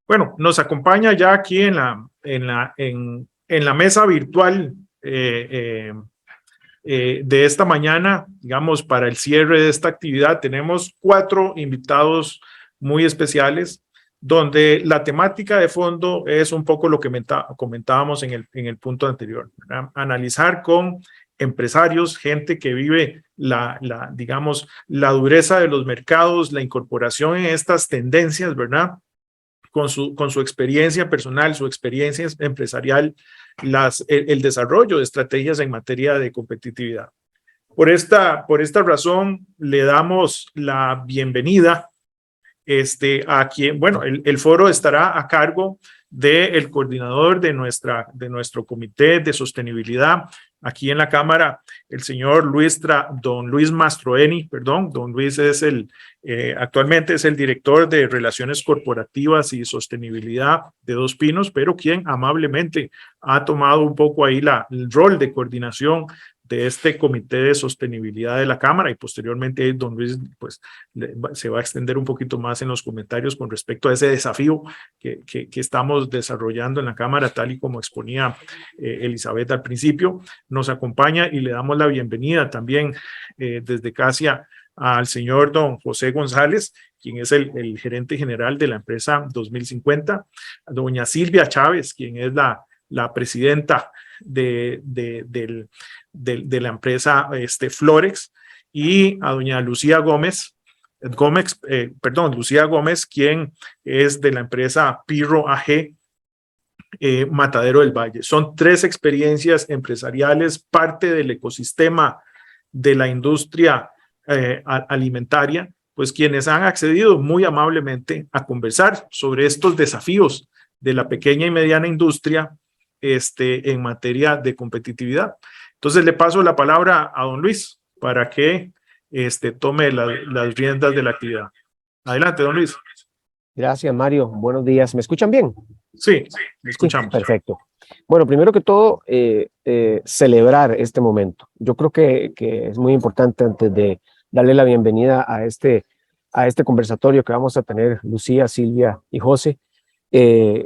Bueno, nos acompaña ya aquí en la mesa virtual de esta mañana, digamos, para el cierre de esta actividad. Tenemos 4 invitados muy especiales, donde la temática de fondo es un poco lo que comentábamos en el punto anterior, ¿verdad? Analizar con empresarios, gente que vive digamos, la dureza de los mercados, la incorporación en estas tendencias, ¿verdad? Con su experiencia personal, su experiencia empresarial, el desarrollo de estrategias en materia de competitividad. Por esta razón, le damos la bienvenida a quien, bueno, el foro estará a cargo del coordinador de nuestro comité de sostenibilidad aquí en la Cámara, el señor don Luis Mastroeni, perdón. Don Luis es actualmente es el director de Relaciones Corporativas y Sostenibilidad de Dos Pinos, pero quien amablemente ha tomado un poco ahí el rol de coordinación de este comité de sostenibilidad de la Cámara, y posteriormente don Luis pues se va a extender un poquito más en los comentarios con respecto a ese desafío que estamos desarrollando en la Cámara, tal y como exponía Elizabeth al principio. Nos acompaña y le damos la bienvenida también desde Casia al señor don José González, quien es el gerente general de la empresa 2050, a doña Silvia Chávez, quien es la presidenta de la empresa Florex, y a doña Lucía Gómez, Lucía Gómez, quien es de la empresa Pirro AG, Matadero del Valle. Son 3 experiencias empresariales, parte del ecosistema de la industria alimentaria, pues quienes han accedido muy amablemente a conversar sobre estos desafíos de la pequeña y mediana industria en materia de competitividad. Entonces le paso la palabra a don Luis para que tome las riendas de la actividad. Adelante, don Luis. Gracias, Mario. Buenos días. ¿Me escuchan bien? Sí, me escuchamos. Sí, perfecto. Bueno, primero que todo, celebrar este momento. Yo creo que es muy importante, antes de darle la bienvenida a este conversatorio que vamos a tener Lucía, Silvia y José.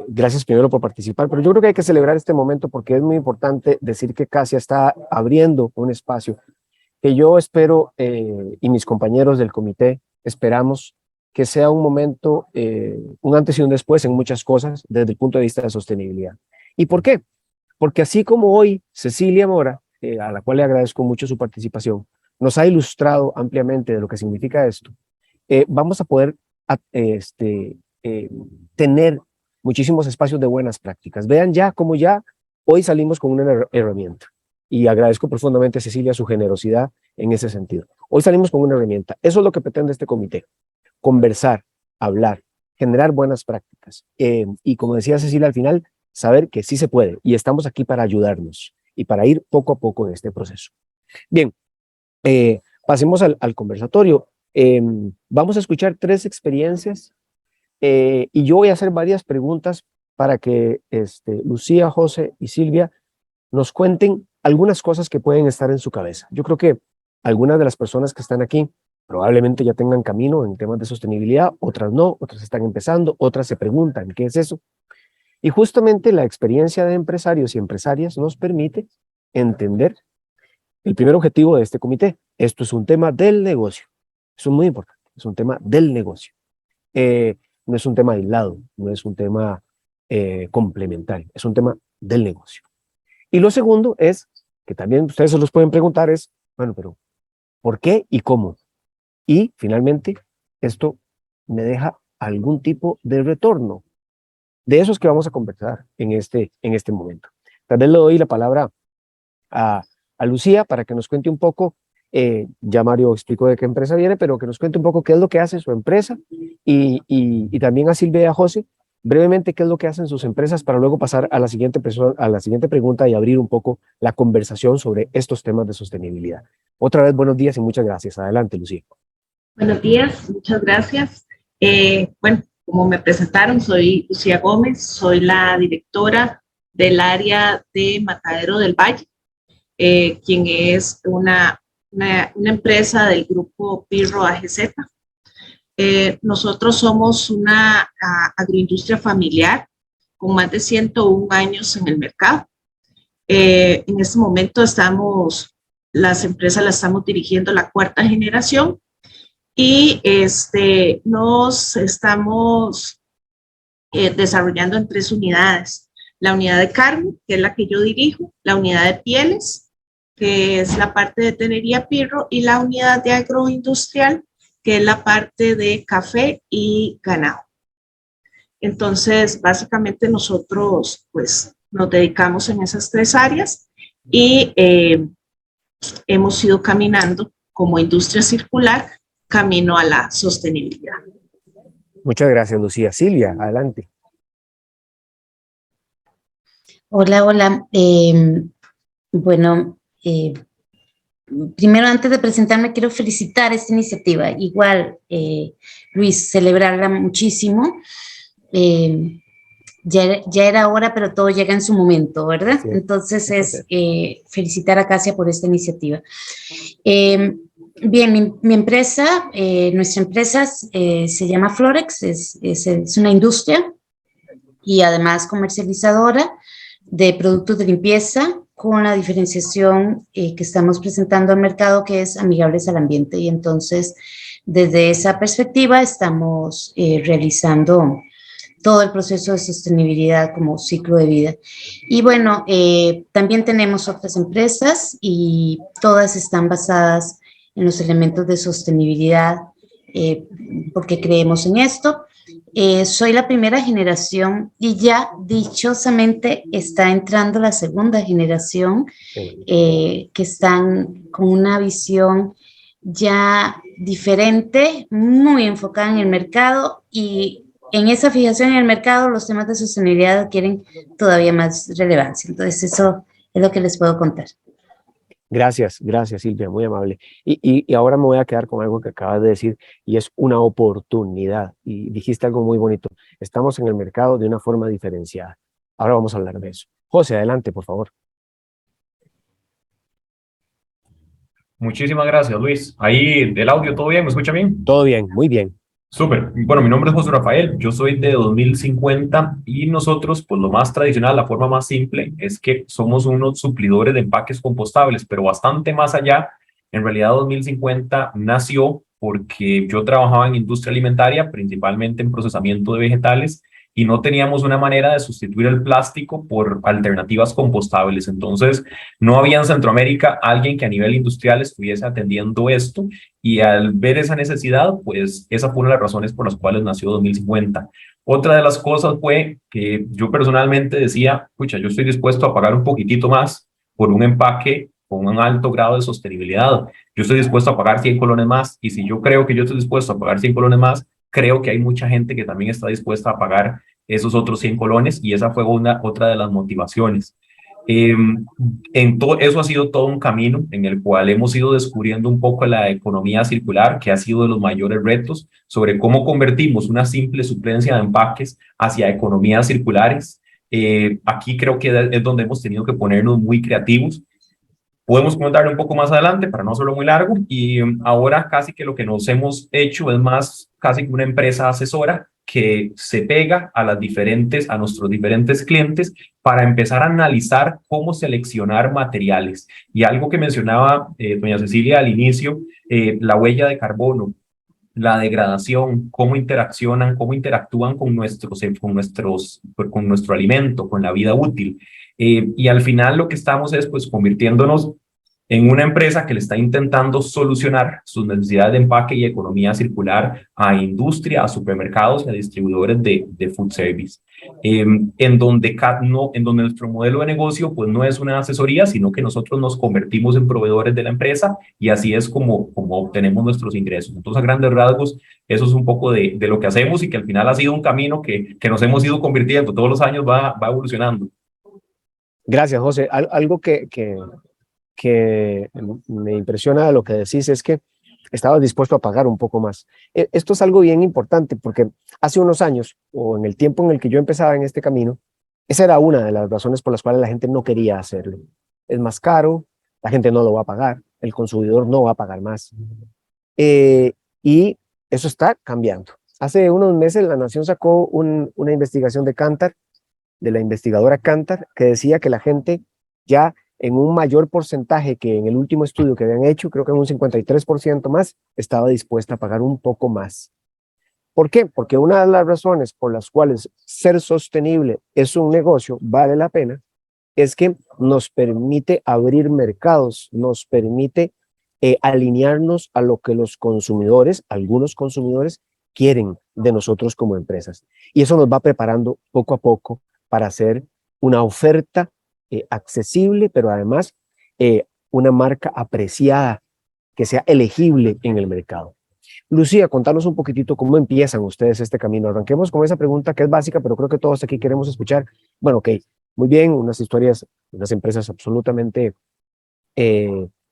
Gracias primero por participar, pero yo creo que hay que celebrar este momento porque es muy importante decir que Casia está abriendo un espacio que yo espero y mis compañeros del comité esperamos que sea un momento, un antes y un después en muchas cosas desde el punto de vista de sostenibilidad. ¿Y por qué? Porque así como hoy Cecilia Mora, a la cual le agradezco mucho su participación, nos ha ilustrado ampliamente de lo que significa esto, vamos a poder tener muchísimos espacios de buenas prácticas. Vean ya cómo ya hoy salimos con una herramienta. Y agradezco profundamente a Cecilia su generosidad en ese sentido. Hoy salimos con una herramienta. Eso es lo que pretende este comité. Conversar, hablar, generar buenas prácticas. Y como decía Cecilia al final, saber que sí se puede. Y estamos aquí para ayudarnos y para ir poco a poco en este proceso. Bien, pasemos al conversatorio. Vamos a escuchar 3 experiencias y yo voy a hacer varias preguntas para que Lucía, José y Silvia nos cuenten algunas cosas que pueden estar en su cabeza. Yo creo que algunas de las personas que están aquí probablemente ya tengan camino en temas de sostenibilidad, otras no, otras están empezando, otras se preguntan qué es eso. Y justamente la experiencia de empresarios y empresarias nos permite entender el primer objetivo de este comité. Esto es un tema del negocio. Eso es muy importante, es un tema del negocio. No es un tema aislado, no es un tema complementario, es un tema del negocio. Y lo segundo es, que también ustedes se los pueden preguntar, es, bueno, pero ¿por qué y cómo? Y finalmente, esto me deja algún tipo de retorno. De esos que vamos a conversar en este momento. Tal vez le doy la palabra a Lucía para que nos cuente un poco, ya Mario explicó de qué empresa viene, pero que nos cuente un poco qué es lo que hace su empresa y también a Silvia y a José, brevemente qué es lo que hacen sus empresas para luego pasar a la siguiente pregunta y abrir un poco la conversación sobre estos temas de sostenibilidad. Otra vez, buenos días y muchas gracias. Adelante, Lucía. Buenos días, muchas gracias. Bueno, como me presentaron, soy Lucía Gómez, soy la directora del área de Matadero del Valle, quien es una empresa del grupo Pirro AGZ. Nosotros somos una agroindustria familiar con más de 101 años en el mercado. En este momento las empresas las estamos dirigiendo la cuarta generación y nos estamos desarrollando en 3 unidades. La unidad de carne, que es la que yo dirijo, la unidad de pieles, que es la parte de tenería pirro, y la unidad de agroindustrial, que es la parte de café y ganado. Entonces, básicamente nosotros pues nos dedicamos en esas 3 áreas y hemos ido caminando como industria circular camino a la sostenibilidad. Muchas gracias, Lucía. Silvia, adelante. Hola, hola. Bueno, primero, antes de presentarme, quiero felicitar esta iniciativa. Igual, Luis, celebrarla muchísimo. Ya era hora, pero todo llega en su momento, ¿verdad? Sí. Entonces es felicitar a Casia por esta iniciativa. Bien, mi empresa, nuestra empresa se llama Florex, es una industria y además comercializadora de productos de limpieza con la diferenciación que estamos presentando al mercado, que es amigables al ambiente. Y entonces, desde esa perspectiva, estamos realizando todo el proceso de sostenibilidad como ciclo de vida. Y bueno, también tenemos otras empresas y todas están basadas en los elementos de sostenibilidad porque creemos en esto. Soy la primera generación y ya dichosamente está entrando la segunda generación que están con una visión ya diferente, muy enfocada en el mercado, y en esa fijación en el mercado los temas de sostenibilidad adquieren todavía más relevancia. Entonces eso es lo que les puedo contar. Gracias Silvia, muy amable. Y ahora me voy a quedar con algo que acabas de decir, y es una oportunidad. Y dijiste algo muy bonito. Estamos en el mercado de una forma diferenciada. Ahora vamos a hablar de eso. José, adelante, por favor. Muchísimas gracias, Luis. Ahí del audio, ¿todo bien? ¿Me escucha bien? Todo bien, muy bien. Súper. Bueno, mi nombre es José Rafael, yo soy de 2050 y nosotros, pues lo más tradicional, la forma más simple es que somos unos suplidores de empaques compostables, pero bastante más allá. En realidad 2050 nació porque yo trabajaba en industria alimentaria, principalmente en procesamiento de vegetales, y no teníamos una manera de sustituir el plástico por alternativas compostables. Entonces, no había en Centroamérica alguien que a nivel industrial estuviese atendiendo esto, y al ver esa necesidad, pues esa fue una de las razones por las cuales nació 2050. Otra de las cosas fue que yo personalmente decía, pucha, yo estoy dispuesto a pagar un poquitito más por un empaque con un alto grado de sostenibilidad. Yo estoy dispuesto a pagar 100 colones más, y si yo creo que yo estoy dispuesto a pagar 100 colones más, creo que hay mucha gente que también está dispuesta a pagar esos otros 100 colones, y esa fue otra de las motivaciones. Eso ha sido todo un camino en el cual hemos ido descubriendo un poco la economía circular, que ha sido de los mayores retos, sobre cómo convertimos una simple suplencia de empaques hacia economías circulares. Aquí creo que es donde hemos tenido que ponernos muy creativos. Podemos comentarlo un poco más adelante para no hacerlo muy largo, y ahora casi que lo que nos hemos hecho es más casi que una empresa asesora que se pega a nuestros diferentes clientes para empezar a analizar cómo seleccionar materiales. Y algo que mencionaba doña Cecilia al inicio, la huella de carbono, la degradación, cómo interactúan con nuestro alimento, con la vida útil. Y al final lo que estamos es pues convirtiéndonos en una empresa que le está intentando solucionar sus necesidades de empaque y economía circular a industria, a supermercados y a distribuidores de food service. En donde nuestro modelo de negocio pues no es una asesoría, sino que nosotros nos convertimos en proveedores de la empresa, y así es como obtenemos nuestros ingresos. Entonces, a grandes rasgos, eso es un poco de lo que hacemos, y que al final ha sido un camino que nos hemos ido convirtiendo. Todos los años va evolucionando. Gracias, José. Algo que me impresiona de lo que decís es que estabas dispuesto a pagar un poco más. Esto es algo bien importante porque hace unos años, o en el tiempo en el que yo empezaba en este camino, esa era una de las razones por las cuales la gente no quería hacerlo. Es más caro, la gente no lo va a pagar, el consumidor no va a pagar más. Y Eso está cambiando. Hace unos meses La Nación sacó una investigación de Kantar, de la investigadora Kantar, que decía que la gente ya en un mayor porcentaje que en el último estudio que habían hecho, creo que en un 53% más, estaba dispuesta a pagar un poco más. ¿Por qué? Porque una de las razones por las cuales ser sostenible es un negocio, vale la pena, es que nos permite abrir mercados, nos permite alinearnos a lo que los consumidores, algunos consumidores, quieren de nosotros como empresas. Y eso nos va preparando poco a poco para hacer una oferta accesible, pero además una marca apreciada, que sea elegible en el mercado. Lucía, contanos un poquitito cómo empiezan ustedes este camino. Arranquemos con esa pregunta que es básica, pero creo que todos aquí queremos escuchar. Bueno, ok, muy bien, unas historias, unas empresas absolutamente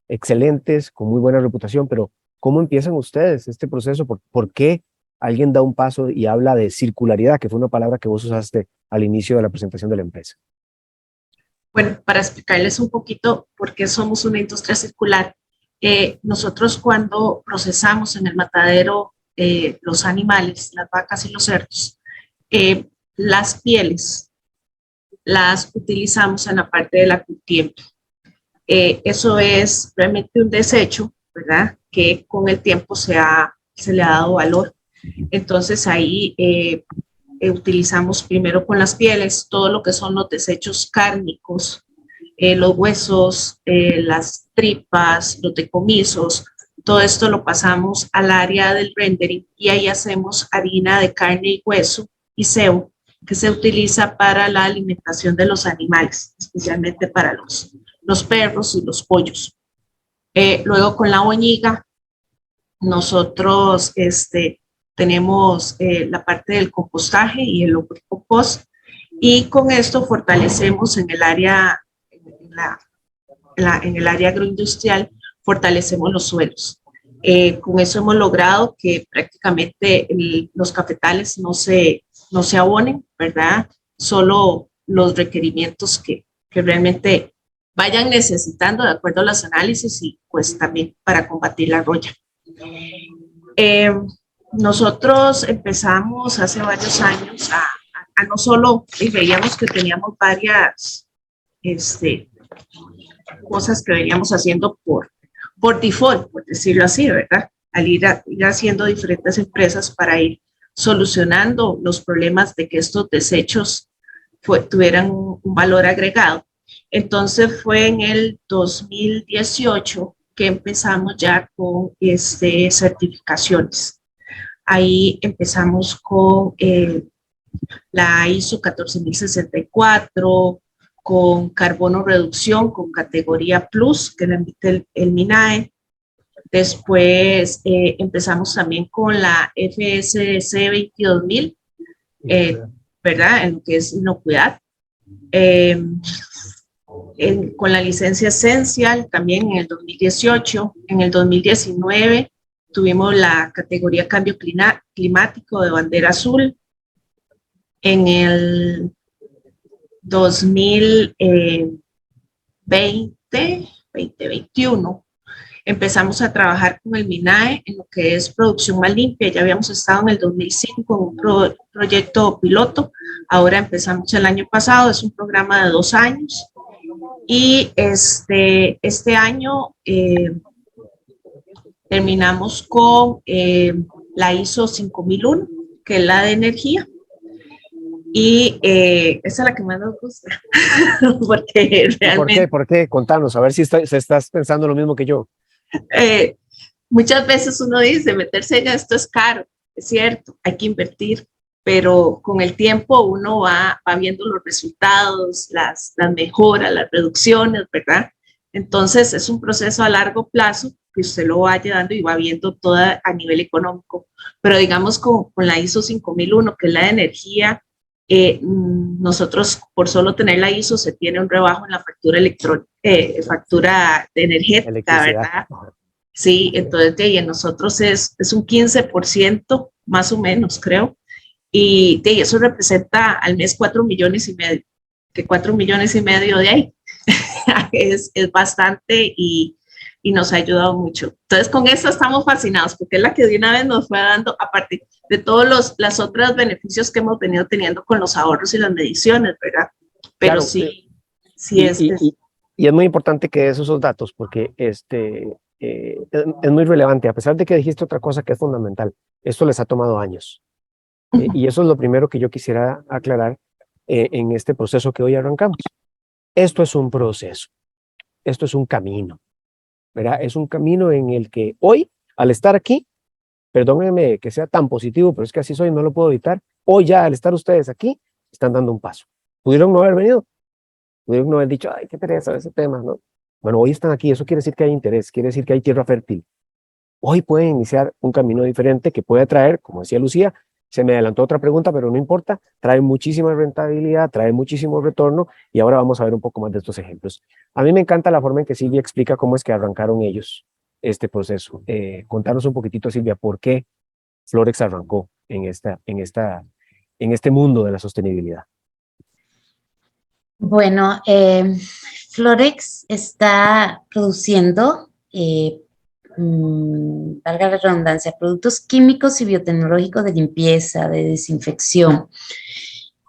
excelentes, con muy buena reputación, pero ¿cómo empiezan ustedes este proceso? ¿Por qué alguien da un paso y habla de circularidad, que fue una palabra que vos usaste al inicio de la presentación de la empresa? Bueno, para explicarles un poquito por qué somos una industria circular, nosotros cuando procesamos en el matadero los animales, las vacas y los cerdos, las pieles las utilizamos en la parte de la curtiembre. Eso es realmente un desecho, ¿verdad? Que con el tiempo se le ha dado valor. Entonces ahí utilizamos primero con las pieles todo lo que son los desechos cárnicos, los huesos, las tripas, los decomisos. Todo esto lo pasamos al área del rendering y ahí hacemos harina de carne y hueso y sebo, que se utiliza para la alimentación de los animales, especialmente para los perros y los pollos. Luego con la boñiga, nosotros tenemos la parte del compostaje y el lombricompost, y con esto fortalecemos en el área, en el área agroindustrial, fortalecemos los suelos. Con eso hemos logrado que prácticamente los cafetales no se abonen, ¿verdad? Solo los requerimientos que realmente vayan necesitando de acuerdo a los análisis y pues también para combatir la roya. Nosotros empezamos hace varios años a no solo, y veíamos que teníamos varias cosas que veníamos haciendo por default, por decirlo así, ¿verdad? Al ir haciendo diferentes empresas para ir solucionando los problemas de que estos desechos tuvieran un valor agregado. Entonces fue en el 2018 que empezamos ya con certificaciones. Ahí empezamos con la ISO 14064, con carbono reducción, con categoría Plus, que la emite el MINAE. Después empezamos también con la FSC 22000, ¿verdad? En lo que es inocuidad. Con la licencia Essential también en el 2018. En el 2019 tuvimos la categoría Cambio Climático de bandera azul. En el 2021 empezamos a trabajar con el MINAE en lo que es producción más limpia. Ya habíamos estado en el 2005 en un proyecto piloto. Ahora empezamos el año pasado, es un programa de 2 años. Y este año terminamos con la ISO 5001, que es la de energía. Y esa es la que más nos gusta, porque realmente... ¿Por qué? Contanos, a ver si estás pensando lo mismo que yo. Muchas veces uno dice, meterse en esto es caro, es cierto, hay que invertir, pero con el tiempo uno va viendo los resultados, las mejoras, las reducciones, ¿verdad? Entonces es un proceso a largo plazo que usted lo vaya dando y va viendo todo a nivel económico, pero digamos con la ISO 5001, que es la de energía, nosotros por solo tener la ISO se tiene un rebajo en la factura electrónica, factura energética, ¿verdad? Sí, entonces de nosotros es un 15% más o menos, creo, y de eso representa al mes 4,5 millones, que 4,5 millones de ahí es bastante, y y nos ha ayudado mucho. Entonces, con eso estamos fascinados, porque es la que de una vez nos fue dando, aparte de todos los otros beneficios que hemos venido teniendo con los ahorros y las mediciones, ¿verdad? Pero Claro, sí, y, sí es. y es muy importante que des esos datos porque es muy relevante, a pesar de que dijiste otra cosa que es fundamental. Esto les ha tomado años. Y eso es lo primero que yo quisiera aclarar en este proceso que hoy arrancamos. Esto es un proceso, esto es un camino, ¿verdad? Es un camino en el que hoy, al estar aquí, perdónenme que sea tan positivo, pero es que así soy, no lo puedo evitar, hoy ya al estar ustedes aquí, están dando un paso. Pudieron no haber venido, pudieron no haber dicho, ay, qué pereza ese tema, ¿no? Bueno, hoy están aquí, eso quiere decir que hay interés, quiere decir que hay tierra fértil. Hoy pueden iniciar un camino diferente que puede traer, como decía Lucía, se me adelantó otra pregunta, pero no importa, trae muchísima rentabilidad, trae muchísimo retorno y ahora vamos a ver un poco más de estos ejemplos. A mí me encanta la forma en que Silvia explica cómo es que arrancaron ellos este proceso. Contanos un poquitito, Silvia, por qué Florex arrancó en este mundo de la sostenibilidad. Bueno, Florex está produciendo, valga la redundancia, productos químicos y biotecnológicos de limpieza, de desinfección.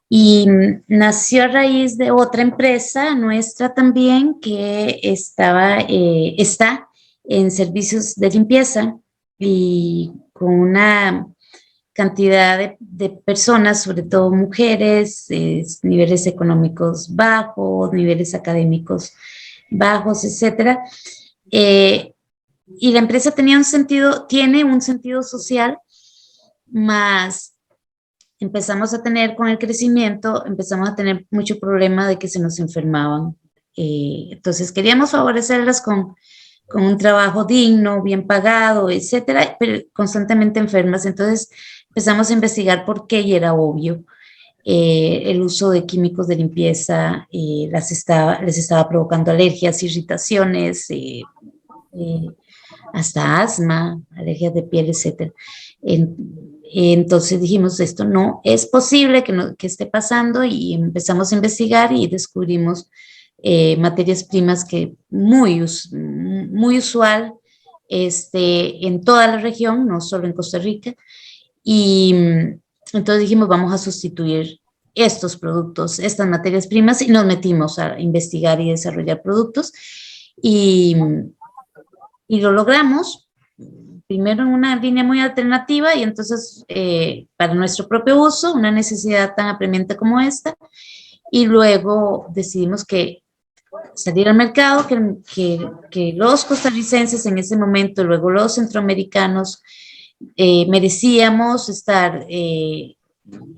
Y nació a raíz de otra empresa nuestra también que está en servicios de limpieza y con una cantidad de personas, sobre todo mujeres, niveles económicos bajos, niveles académicos bajos, etcétera. Y la empresa tiene un sentido social, más empezamos a tener con el crecimiento, empezamos a tener mucho problema de que se nos enfermaban. Entonces queríamos favorecerlas con un trabajo digno, bien pagado, etcétera, pero constantemente enfermas. Entonces empezamos a investigar por qué y era obvio. El uso de químicos de limpieza les estaba provocando alergias, irritaciones, hasta asma, alergias de piel, etcétera. Entonces dijimos, esto no es posible que esté pasando y empezamos a investigar y descubrimos materias primas que muy usual en toda la región, no solo en Costa Rica. Y entonces dijimos, vamos a sustituir estos productos, estas materias primas, y nos metimos a investigar y desarrollar productos. Y lo logramos, primero en una línea muy alternativa y entonces para nuestro propio uso, una necesidad tan apremiante como esta, y luego decidimos que salir al mercado, que los costarricenses en ese momento, luego los centroamericanos, merecíamos estar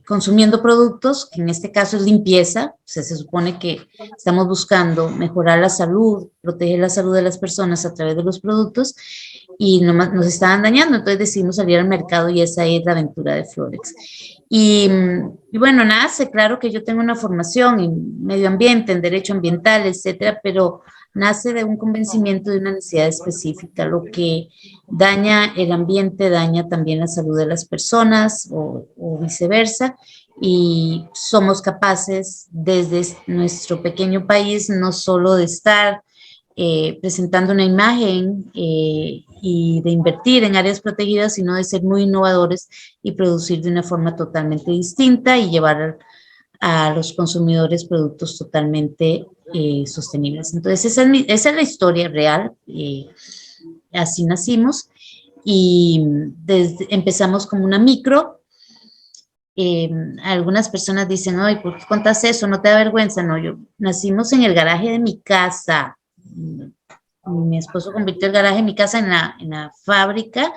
consumiendo productos, que en este caso es limpieza. O sea, se supone que estamos buscando mejorar la salud, proteger la salud de las personas a través de los productos, y nos estaban dañando, entonces decidimos salir al mercado y esa es la aventura de Florex. Y bueno, nace, claro que yo tengo una formación en medio ambiente, en derecho ambiental, etcétera, pero nace de un convencimiento de una necesidad específica. Lo que daña el ambiente daña también la salud de las personas o viceversa, y somos capaces desde nuestro pequeño país no solo de estar presentando una imagen y de invertir en áreas protegidas, sino de ser muy innovadores y producir de una forma totalmente distinta y llevar a los consumidores productos totalmente sostenibles. Entonces, esa es la historia real. Así nacimos y empezamos como una micro. Algunas personas dicen, ay, ¿por qué contas eso? ¿No te da vergüenza? No, nacimos en el garaje de mi casa. Mi esposo convirtió el garaje de mi casa en la fábrica,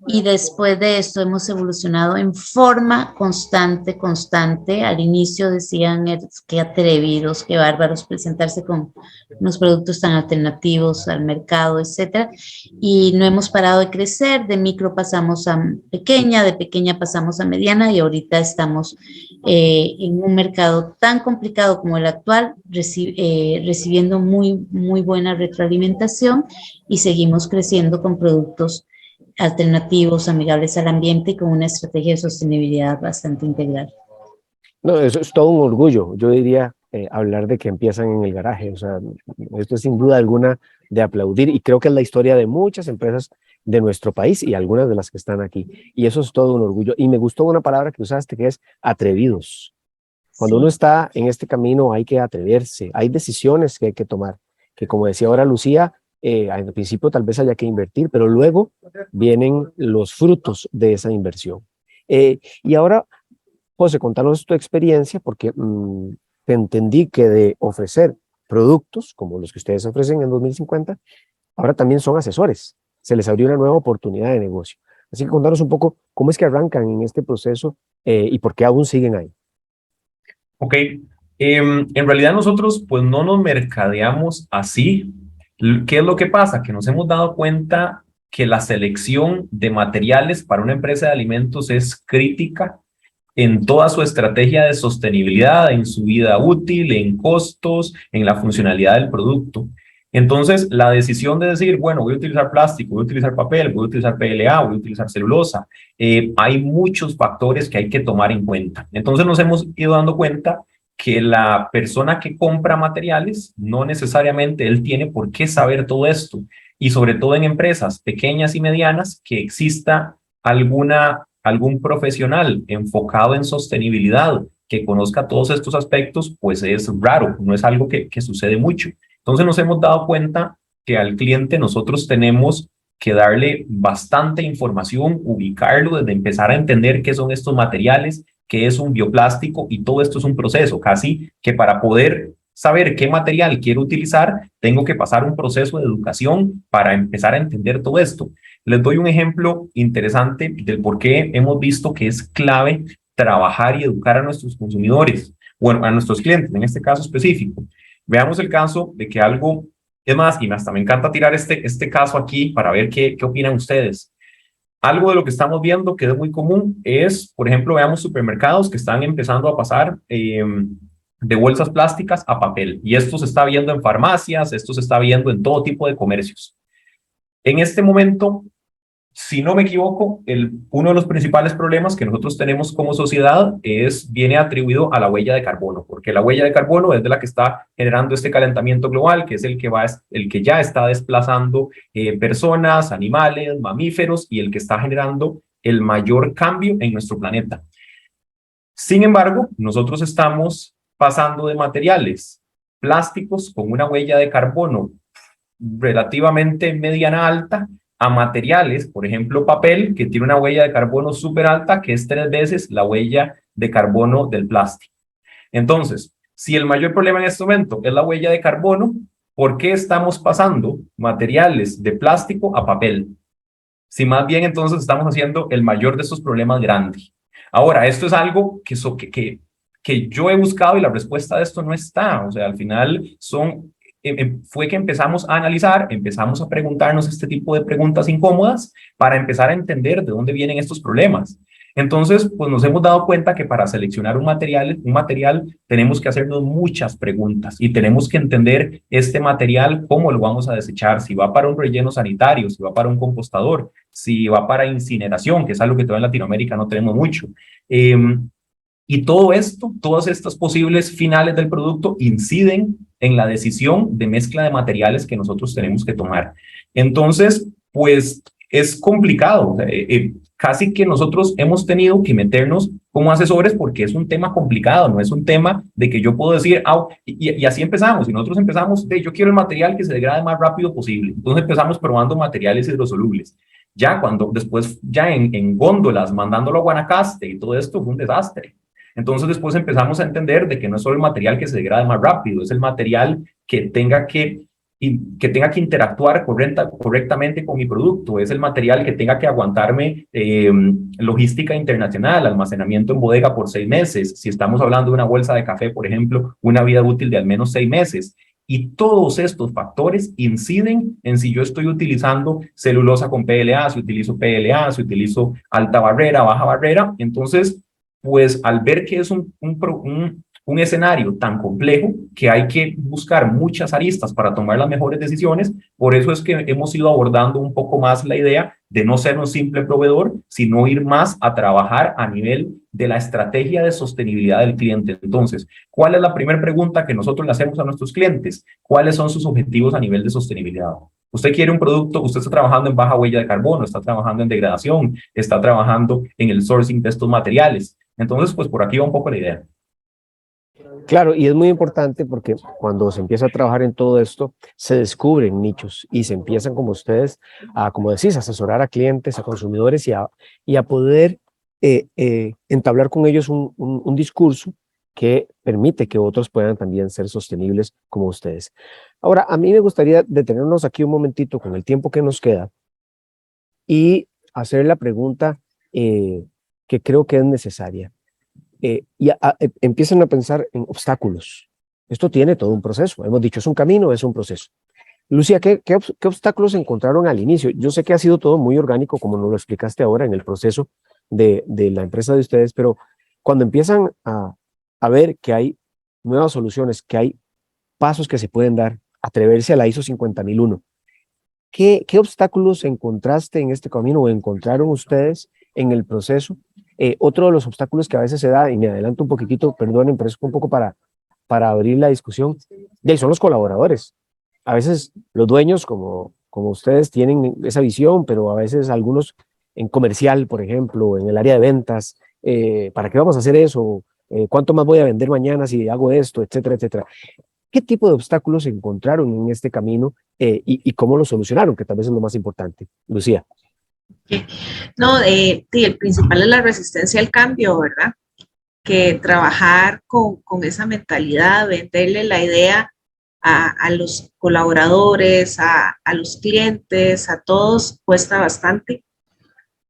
y después de esto hemos evolucionado en forma constante. Al inicio decían, qué atrevidos, qué bárbaros presentarse con unos productos tan alternativos al mercado, etcétera, y no hemos parado de crecer. De micro pasamos a pequeña, de pequeña pasamos a mediana, y ahorita estamos en un mercado tan complicado como el actual, recibiendo muy, muy buena retroalimentación, y seguimos creciendo con productos alternativos, amigables al ambiente y con una estrategia de sostenibilidad bastante integral. No, eso es todo un orgullo. Yo diría hablar de que empiezan en el garaje. O sea, esto es sin duda alguna de aplaudir, y creo que es la historia de muchas empresas de nuestro país y algunas de las que están aquí. Y eso es todo un orgullo. Y me gustó una palabra que usaste, que es atrevidos. Cuando uno está en este camino hay que atreverse, hay decisiones que hay que tomar, que como decía ahora Lucía, al principio tal vez haya que invertir, pero luego vienen los frutos de esa inversión. Y ahora, José, contanos tu experiencia, porque te entendí que de ofrecer productos como los que ustedes ofrecen en 2050, ahora también son asesores. Se les abrió una nueva oportunidad de negocio. Así que contanos un poco cómo es que arrancan en este proceso y por qué aún siguen ahí. Ok, en realidad nosotros pues no nos mercadeamos así. ¿Qué es lo que pasa? Que nos hemos dado cuenta que la selección de materiales para una empresa de alimentos es crítica en toda su estrategia de sostenibilidad, en su vida útil, en costos, en la funcionalidad del producto. Entonces, la decisión de decir, bueno, voy a utilizar plástico, voy a utilizar papel, voy a utilizar PLA, voy a utilizar celulosa, hay muchos factores que hay que tomar en cuenta. Entonces, nos hemos ido dando cuenta que la persona que compra materiales, no necesariamente él tiene por qué saber todo esto. Y sobre todo en empresas pequeñas y medianas, que exista algún profesional enfocado en sostenibilidad que conozca todos estos aspectos, pues es raro, no es algo que sucede mucho. Entonces nos hemos dado cuenta que al cliente nosotros tenemos que darle bastante información, ubicarlo, desde empezar a entender qué son estos materiales, qué es un bioplástico, y todo esto es un proceso, casi que para poder saber qué material quiero utilizar, tengo que pasar un proceso de educación para empezar a entender todo esto. Les doy un ejemplo interesante del por qué hemos visto que es clave trabajar y educar a nuestros consumidores, bueno, a nuestros clientes en este caso específico. Veamos el caso de que algo, es más, y hasta me encanta tirar este caso aquí para ver qué opinan ustedes. Algo de lo que estamos viendo que es muy común es, por ejemplo, veamos supermercados que están empezando a pasar de bolsas plásticas a papel. Y esto se está viendo en farmacias, esto se está viendo en todo tipo de comercios. En este momento, si no me equivoco, uno de los principales problemas que nosotros tenemos como sociedad viene atribuido a la huella de carbono, porque la huella de carbono es de la que está generando este calentamiento global, que es el que ya está desplazando personas, animales, mamíferos, y el que está generando el mayor cambio en nuestro planeta. Sin embargo, nosotros estamos pasando de materiales plásticos con una huella de carbono relativamente mediana alta a materiales, por ejemplo, papel, que tiene una huella de carbono súper alta, que es 3 veces la huella de carbono del plástico. Entonces, si el mayor problema en este momento es la huella de carbono, ¿por qué estamos pasando materiales de plástico a papel? Si más bien entonces estamos haciendo el mayor de estos problemas grandes. Ahora, esto es algo que yo he buscado y la respuesta de esto no está. O sea, al final fue que empezamos a analizar, empezamos a preguntarnos este tipo de preguntas incómodas para empezar a entender de dónde vienen estos problemas. Entonces, pues nos hemos dado cuenta que para seleccionar un material tenemos que hacernos muchas preguntas y tenemos que entender este material, cómo lo vamos a desechar, si va para un relleno sanitario, si va para un compostador, si va para incineración, que es algo que todavía en Latinoamérica no tenemos mucho. Y todo esto, todas estas posibles finales del producto inciden en la decisión de mezcla de materiales que nosotros tenemos que tomar. Entonces, pues es complicado. Casi que nosotros hemos tenido que meternos como asesores porque es un tema complicado, no es un tema de que yo puedo decir, y así empezamos. Y nosotros empezamos, yo quiero el material que se degrade más rápido posible. Entonces empezamos probando materiales hidrosolubles. Ya después en góndolas, mandándolo a Guanacaste y todo esto fue un desastre. Entonces después empezamos a entender de que no es solo el material que se degrade más rápido, es el material que tenga que interactuar correctamente con mi producto, es el material que tenga que aguantarme logística internacional, almacenamiento en bodega por 6 meses, si estamos hablando de una bolsa de café, por ejemplo, una vida útil de al menos 6 meses. Y todos estos factores inciden en si yo estoy utilizando celulosa con PLA, si utilizo PLA, si utilizo alta barrera, baja barrera. Entonces, pues al ver que es un un escenario tan complejo que hay que buscar muchas aristas para tomar las mejores decisiones. Por eso es que hemos ido abordando un poco más la idea de no ser un simple proveedor, sino ir más a trabajar a nivel de la estrategia de sostenibilidad del cliente. Entonces, ¿cuál es la primera pregunta que nosotros le hacemos a nuestros clientes? ¿Cuáles son sus objetivos a nivel de sostenibilidad? Usted quiere un producto, usted está trabajando en baja huella de carbono, está trabajando en degradación, está trabajando en el sourcing de estos materiales. Entonces, pues por aquí va un poco la idea. Claro, y es muy importante porque cuando se empieza a trabajar en todo esto, se descubren nichos y se empiezan, como ustedes, a, como decís, asesorar a clientes, a consumidores y a poder entablar con ellos un discurso que permite que otros puedan también ser sostenibles como ustedes. Ahora, a mí me gustaría detenernos aquí un momentito con el tiempo que nos queda y hacer la pregunta que creo que es necesaria. Empiezan a pensar en obstáculos. Esto tiene todo un proceso. Hemos dicho, es un camino, es un proceso. Lucía, ¿qué obstáculos encontraron al inicio? Yo sé que ha sido todo muy orgánico, como nos lo explicaste ahora en el proceso de la empresa de ustedes, pero cuando empiezan a ver que hay nuevas soluciones, que hay pasos que se pueden dar, atreverse a la ISO 50001, ¿qué obstáculos encontraste en este camino o encontraron ustedes en el proceso? Otro de los obstáculos que a veces se da, y me adelanto un poquitito, perdonen, pero es un poco para abrir la discusión, y son los colaboradores. A veces los dueños, como ustedes, tienen esa visión, pero a veces algunos en comercial, por ejemplo, en el área de ventas, ¿para qué vamos a hacer eso? ¿Cuánto más voy a vender mañana si hago esto? Etcétera, etcétera. ¿Qué tipo de obstáculos encontraron en este camino y cómo lo solucionaron? Que tal vez es lo más importante. Lucía. No, sí, el principal es la resistencia al cambio, ¿verdad? Que trabajar con esa mentalidad, venderle la idea a los colaboradores, a los clientes, a todos, cuesta bastante.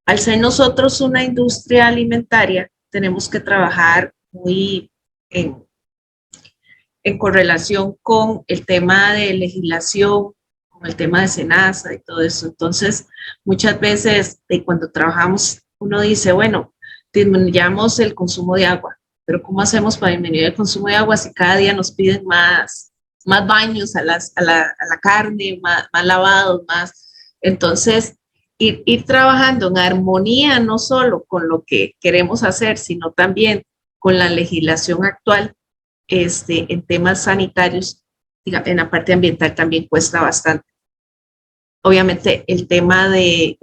Al ser nosotros una industria alimentaria, tenemos que trabajar muy en, en correlación con el tema de legislación, con el tema de SENASA y todo eso. Entonces, muchas veces cuando trabajamos, uno dice, bueno, disminuyamos el consumo de agua, pero ¿cómo hacemos para disminuir el consumo de agua si cada día nos piden más baños a la carne, más lavados, más? Entonces, ir trabajando en armonía no solo con lo que queremos hacer, sino también con la legislación actual en temas sanitarios, digamos, en la parte ambiental también cuesta bastante. Obviamente el tema el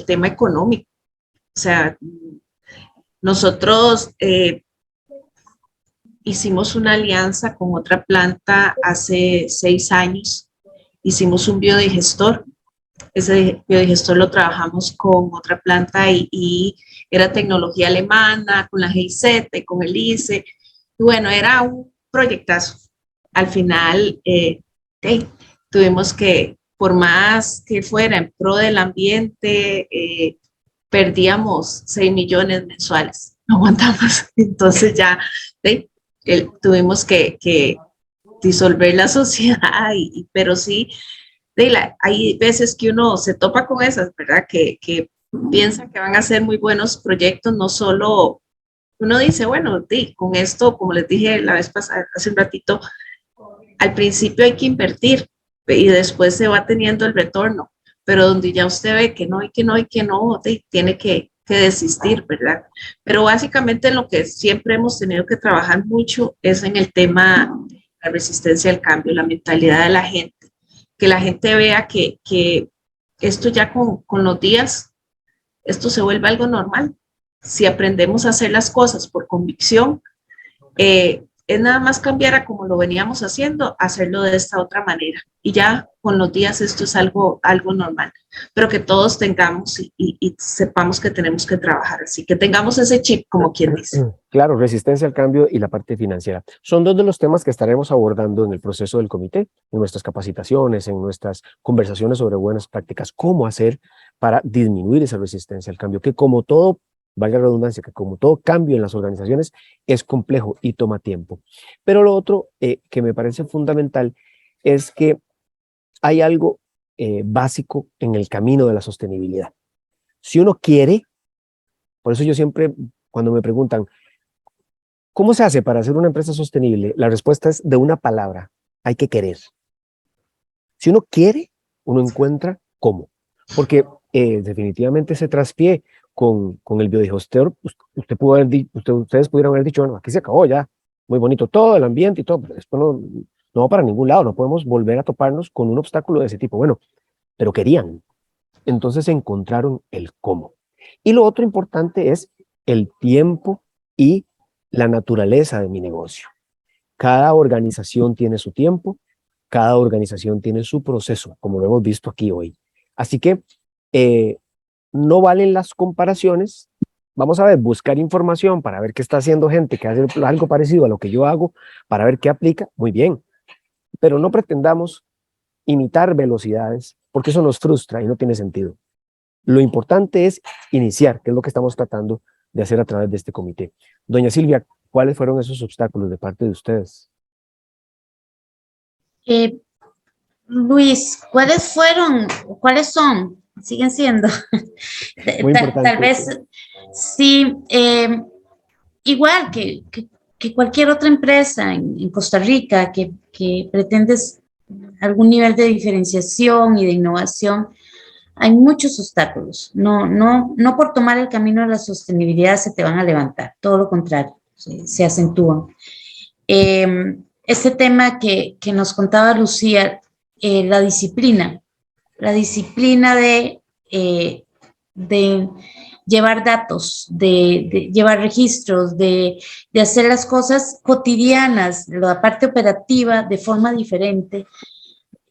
tema económico, o sea, nosotros hicimos una alianza con otra planta hace 6 años, hicimos un biodigestor. Ese biodigestor lo trabajamos con otra planta y era tecnología alemana, con la GIZ, con el ICE. Y bueno, era un proyectazo. Al final, tuvimos que, por más que fuera en pro del ambiente, perdíamos 6 millones mensuales. No aguantamos. Entonces ya tuvimos que disolver la sociedad, pero sí hay veces que uno se topa con esas, ¿verdad? Que piensa que van a ser muy buenos proyectos, no solo uno dice, bueno, con esto, como les dije la vez pasada, hace un ratito, al principio hay que invertir y después se va teniendo el retorno, pero donde ya usted ve que no y que no y que no, tiene que desistir, ¿verdad? Pero básicamente lo que siempre hemos tenido que trabajar mucho es en el tema de la resistencia al cambio, la mentalidad de la gente, que la gente vea que esto ya con los días, esto se vuelve algo normal. Si aprendemos a hacer las cosas por convicción, es nada más cambiar a como lo veníamos haciendo, hacerlo de esta otra manera. Y ya con los días esto es algo normal, pero que todos tengamos y sepamos que tenemos que trabajar así, que tengamos ese chip, como quien dice. Claro, resistencia al cambio y la parte financiera. Son dos de los temas que estaremos abordando en el proceso del comité, en nuestras capacitaciones, en nuestras conversaciones sobre buenas prácticas, cómo hacer para disminuir esa resistencia al cambio, que como todo, valga la redundancia, que como todo cambio en las organizaciones es complejo y toma tiempo. Pero lo otro que me parece fundamental es que hay algo básico en el camino de la sostenibilidad. Si uno quiere, por eso yo siempre Cuando me preguntan, ¿cómo se hace para hacer una empresa sostenible? La respuesta es de una palabra: hay que querer. Si uno quiere, uno encuentra cómo. Porque definitivamente ese traspié con el biodigestor, ustedes pudieron haber dicho, bueno, aquí se acabó ya, muy bonito todo el ambiente y todo, pero esto no va para ningún lado, no podemos volver a toparnos con un obstáculo de ese tipo. Bueno, pero querían. Entonces encontraron el cómo. Y lo otro importante es el tiempo y la naturaleza de mi negocio. Cada organización tiene su tiempo, cada organización tiene su proceso, como lo hemos visto aquí hoy. Así que no valen las comparaciones. Vamos a ver, buscar información para ver qué está haciendo gente que hace algo parecido a lo que yo hago, para ver qué aplica, muy bien. Pero no pretendamos imitar velocidades, porque eso nos frustra y no tiene sentido. Lo importante es iniciar, que es lo que estamos tratando de hacer a través de este comité. Doña Silvia, ¿cuáles fueron esos obstáculos de parte de ustedes? Luis, cuáles son? Siguen siendo. Muy importante. Tal vez sí, igual que cualquier otra empresa en Costa Rica que pretende algún nivel de diferenciación y de innovación, hay muchos obstáculos. No por tomar el camino de la sostenibilidad se te van a levantar, todo lo contrario, se acentúan. Este tema que nos contaba Lucía, la disciplina de llevar datos, de llevar registros, de hacer las cosas cotidianas, la parte operativa de forma diferente,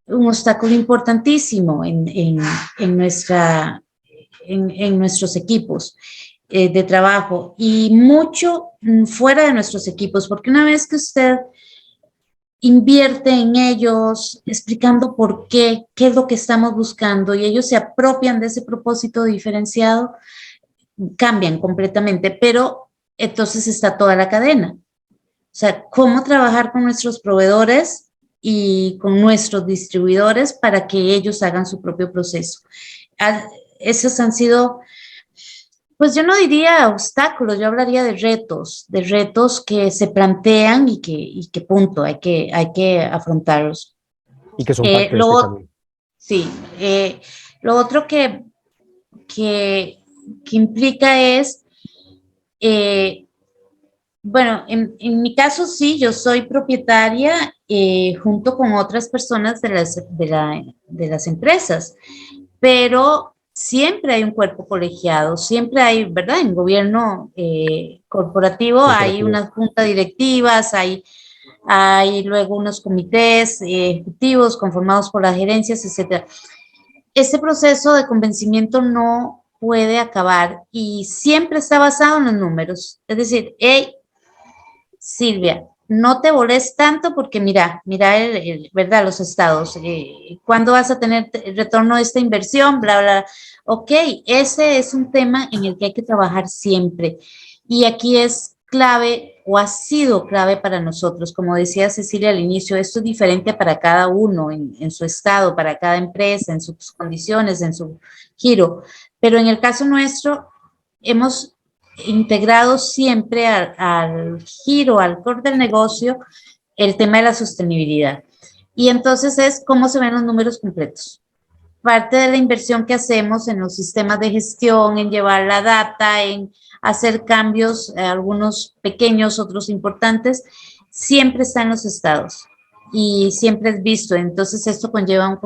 un obstáculo importantísimo en nuestros equipos de trabajo y mucho fuera de nuestros equipos, porque una vez que usted invierte en ellos, explicando por qué es lo que estamos buscando y ellos se apropian de ese propósito diferenciado, cambian completamente, pero entonces está toda la cadena. O sea, cómo trabajar con nuestros proveedores y con nuestros distribuidores para que ellos hagan su propio proceso. Esos han sido, pues yo no diría obstáculos, yo hablaría de retos que se plantean y que punto, hay que afrontarlos. Y que son parte de este camino. Sí, lo otro que implica es, bueno, en mi caso sí, yo soy propietaria junto con otras personas de las empresas, pero siempre hay un cuerpo colegiado, siempre hay, ¿verdad? En gobierno corporativo hay una junta directivas, hay luego unos comités ejecutivos conformados por las gerencias, etcétera. Este proceso de convencimiento no puede acabar y siempre está basado en los números. Es decir, hey, Silvia, no te voles tanto porque mira, ¿verdad? Los estados, ¿cuándo vas a tener el retorno de esta inversión? Bla, bla. Ok, ese es un tema en el que hay que trabajar siempre. Y aquí es clave o ha sido clave para nosotros. Como decía Cecilia al inicio, esto es diferente para cada uno en su estado, para cada empresa, en sus condiciones, en su giro. Pero en el caso nuestro, hemos integrado siempre al giro, al core del negocio, el tema de la sostenibilidad. Y entonces es cómo se ven los números completos. Parte de la inversión que hacemos en los sistemas de gestión, en llevar la data, en hacer cambios, algunos pequeños, otros importantes, siempre está en los estados y siempre es visto. Entonces esto conlleva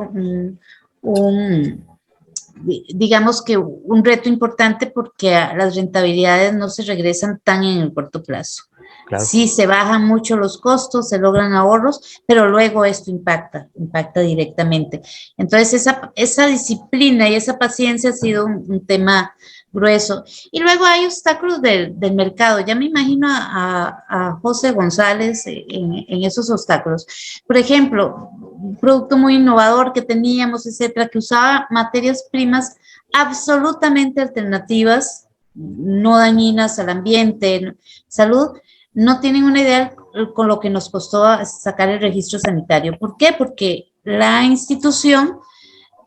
digamos que un reto importante porque las rentabilidades no se regresan tan en el corto plazo. Claro. Sí, se bajan mucho los costos, se logran ahorros, pero luego esto impacta directamente. Entonces, esa disciplina y esa paciencia ha sido un tema grueso. Y luego hay obstáculos del mercado. Ya me imagino a José González en esos obstáculos. Por ejemplo, un producto muy innovador que teníamos, etcétera, que usaba materias primas absolutamente alternativas, no dañinas al ambiente, salud, no tienen una idea con lo que nos costó sacar el registro sanitario. ¿Por qué? Porque la institución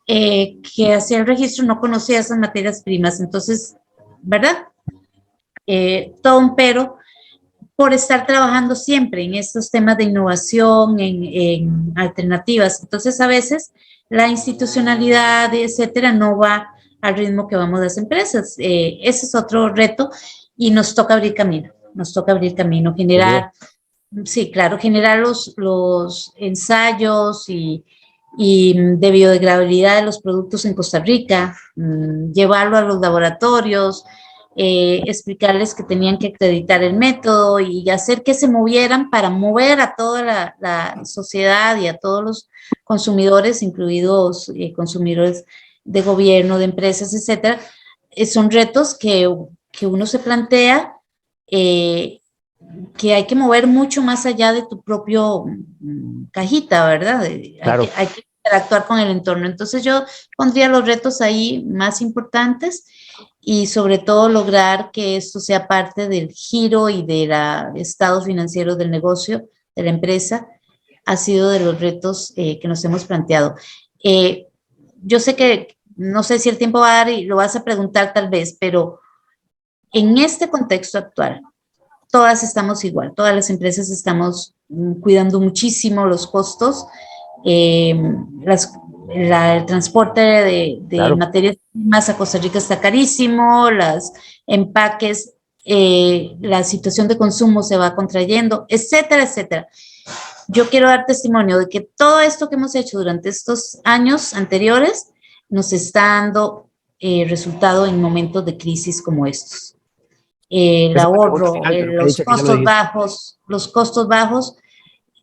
que hacía el registro no conocía esas materias primas. Entonces, ¿verdad? todo un pero por estar trabajando siempre en estos temas de innovación, en alternativas. Entonces, a veces la institucionalidad, etcétera, no va al ritmo que vamos las empresas. Ese es otro reto y nos toca abrir camino, generar, sí, claro, generar los ensayos y de biodegradabilidad de los productos en Costa Rica, llevarlo a los laboratorios, explicarles que tenían que acreditar el método y hacer que se movieran para mover a toda la sociedad y a todos los consumidores, incluidos consumidores de gobierno, de empresas, etcétera. Son retos que uno se plantea que hay que mover mucho más allá de tu propio cajita, ¿verdad? Claro. Hay que interactuar con el entorno. Entonces yo pondría los retos ahí más importantes y sobre todo lograr que esto sea parte del giro y del estado financiero del negocio, de la empresa, ha sido de los retos que nos hemos planteado. Yo sé que, no sé si el tiempo va a dar y lo vas a preguntar tal vez, pero en este contexto actual, todas estamos igual, todas las empresas estamos cuidando muchísimo los costos, el transporte de Claro. materias primas a Costa Rica está carísimo, los empaques, la situación de consumo se va contrayendo, etcétera, etcétera. Yo quiero dar testimonio de que todo esto que hemos hecho durante estos años anteriores nos está dando resultado en momentos de crisis como estos. El ahorro, los costos bajos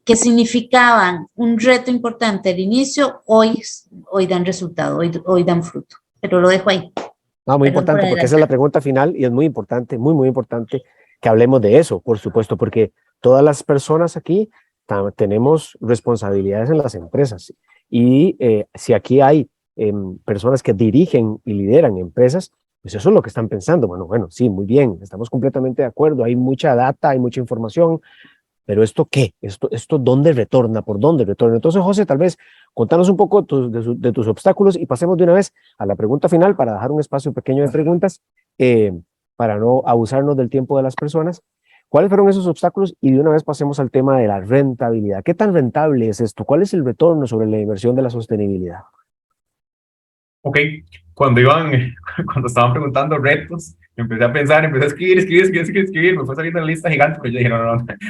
que significaban un reto importante al inicio, hoy dan resultado, hoy dan fruto. Pero lo dejo ahí. No, muy importante, porque esa es la pregunta final y es muy importante, muy, muy importante que hablemos de eso, por supuesto, porque todas las personas aquí tenemos responsabilidades en las empresas y si aquí hay personas que dirigen y lideran empresas, pues eso es lo que están pensando. Bueno, sí, muy bien, estamos completamente de acuerdo, hay mucha data, hay mucha información, pero ¿esto qué? ¿Esto dónde retorna? ¿Por dónde retorna? Entonces, José, tal vez contanos un poco de tus obstáculos y pasemos de una vez a la pregunta final para dejar un espacio pequeño de preguntas, para no abusarnos del tiempo de las personas. ¿Cuáles fueron esos obstáculos? Y de una vez pasemos al tema de la rentabilidad. ¿Qué tan rentable es esto? ¿Cuál es el retorno sobre la inversión de la sostenibilidad? Ok, cuando estaban preguntando retos, empecé a pensar, empecé a escribir, me fue saliendo una lista gigante, pero yo dije,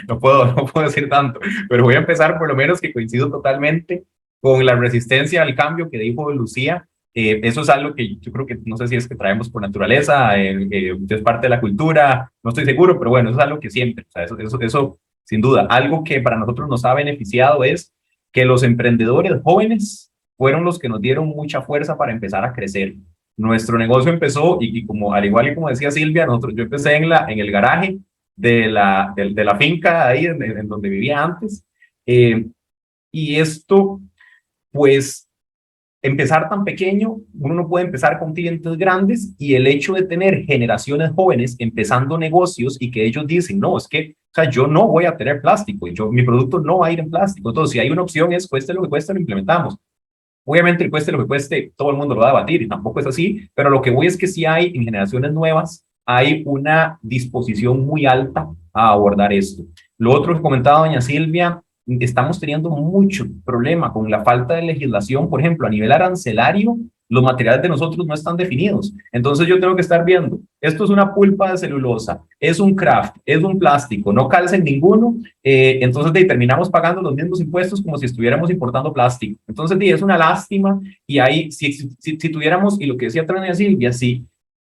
no puedo decir tanto, pero voy a empezar por lo menos que coincido totalmente con la resistencia al cambio que dijo Lucía. Eso es algo que yo creo que, no sé si es que traemos por naturaleza, es parte de la cultura, no estoy seguro, pero bueno, eso es algo que siempre, o sea, eso sin duda, algo que para nosotros nos ha beneficiado es que los emprendedores jóvenes fueron los que nos dieron mucha fuerza para empezar a crecer. Nuestro negocio empezó, y como al igual y como decía Silvia, yo empecé en el garaje de la finca ahí en donde vivía antes, y esto, pues, empezar tan pequeño, uno no puede empezar con clientes grandes, y el hecho de tener generaciones jóvenes empezando negocios y que ellos dicen, no, es que, o sea, yo no voy a tener plástico, mi producto no va a ir en plástico, entonces si hay una opción es cueste lo que cueste, lo implementamos. Obviamente el cueste lo que cueste, todo el mundo lo va a debatir y tampoco es así, pero lo que voy es que sí hay en generaciones nuevas, hay una disposición muy alta a abordar esto. Lo otro que comentaba doña Silvia, estamos teniendo mucho problema con la falta de legislación, por ejemplo, a nivel arancelario, los materiales de nosotros no están definidos. Entonces yo tengo que estar viendo, esto es una pulpa de celulosa, es un craft, es un plástico, no calcen ninguno, entonces terminamos pagando los mismos impuestos como si estuviéramos importando plástico. Entonces es una lástima, y ahí si tuviéramos, y lo que decía doña Silvia, si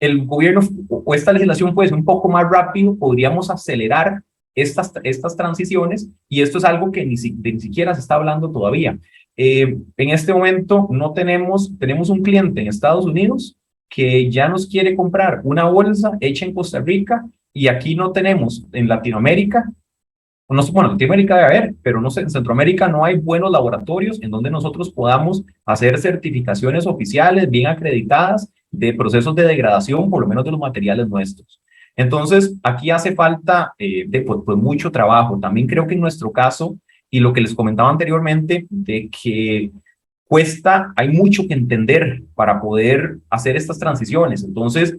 el gobierno o esta legislación fuese un poco más rápido, podríamos acelerar estas transiciones, y esto es algo que ni siquiera se está hablando todavía. En este momento tenemos un cliente en Estados Unidos que ya nos quiere comprar una bolsa hecha en Costa Rica, y aquí no tenemos en Latinoamérica, bueno, en Latinoamérica debe haber, pero no sé, en Centroamérica no hay buenos laboratorios en donde nosotros podamos hacer certificaciones oficiales bien acreditadas de procesos de degradación, por lo menos de los materiales nuestros. Entonces, aquí hace falta pues mucho trabajo. También creo que en nuestro caso, y lo que les comentaba anteriormente, de que hay mucho que entender para poder hacer estas transiciones. Entonces,